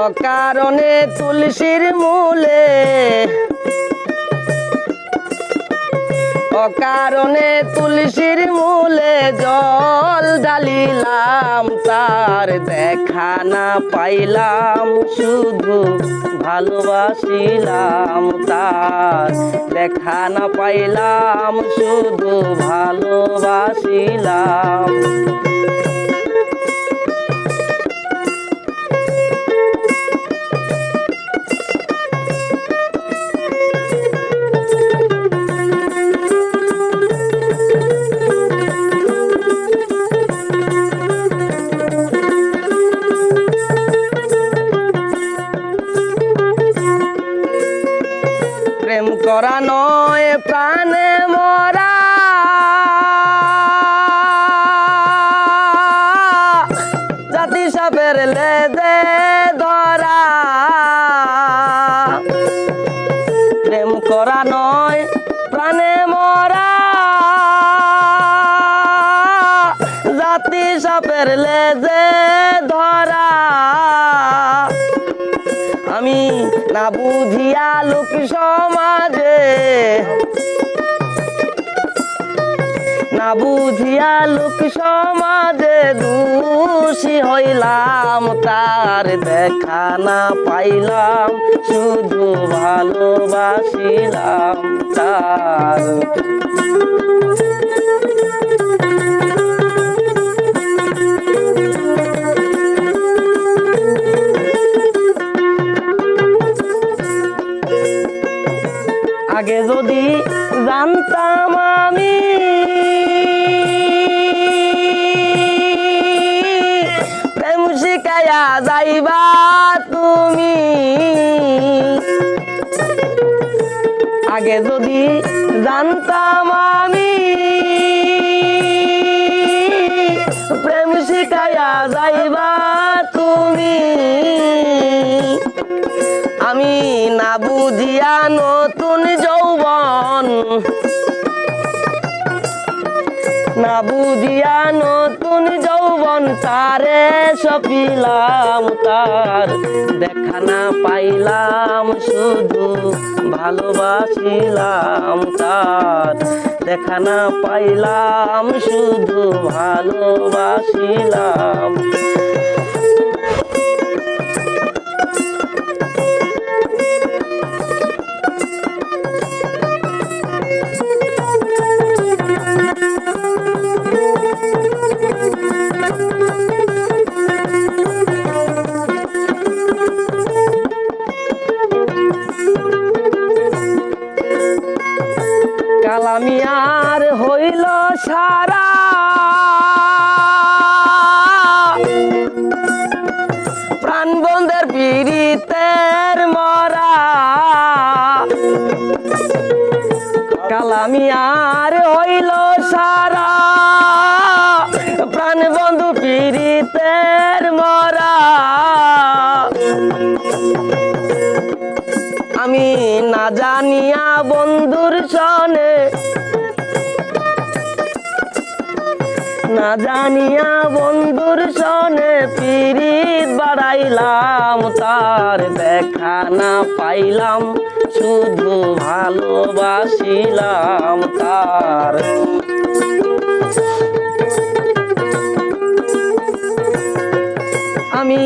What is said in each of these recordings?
অকারণে তুলসীর মূলে অকারণে তুলসীর মূলে জল ঢালিলাম তার দেখা না পাইলাম শুধু ভালোবাসিলাম তার দেখা না পাইলাম শুধু ভালোবাসিলাম প্রেম করা নয় প্রাণে মরা জাতি সাপের লেজে ধরা প্রেম করা নয় প্রাণে মরা জাতি সাপের লেজে ধরা আমি না বুঝিয়া লোক সমাজে না বুঝিয়া লোক সমাজে দোষী হইলাম তার দেখা না পাইলাম শুধু ভালোবাসিলাম তার আগে যদি জানতাম আমি প্রেম শিখাইয়া যাইবা তুমি আগে যদি জানতাম আমি প্রেম শিখাইয়া যাইবা তুমি আমি না বুঝিয়া নতুন যৌবন না বুঝিয়া নতুন যৌবন তারে সপিলাম তার দেখা না পাইলাম শুধু ভালোবাসিলাম তার দেখা না পাইলাম শুধু ভালোবাসিলাম কালামিয়ার হইল সারা প্রাণ বন্ধের পীড়িতের মরা কালামিয়ার হইল সারা প্রাণ বন্ধু পীড়িতের মরা আমি না জানিয়া বন্ধুর সনে না জানিয়া বন্ধুর সনে পীড়িত বাড়াইলাম তার দেখা না পাইলাম শুধু ভালোবাসিলাম তার আমি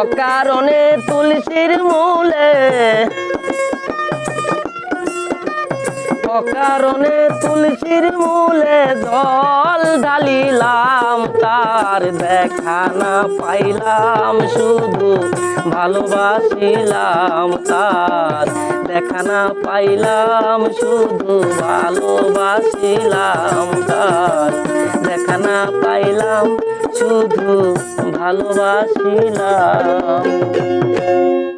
অকারণে তুলসীর মূলে অকারণে তুলসীর মূলে জল ঢালিলাম তার দেখা না পাইলাম শুধু ভালোবাসিলাম তার দেখা না পাইলাম শুধু ভালোবাসিলাম তার দেখা না পাইলাম শুধু ভালোবাসিলাম।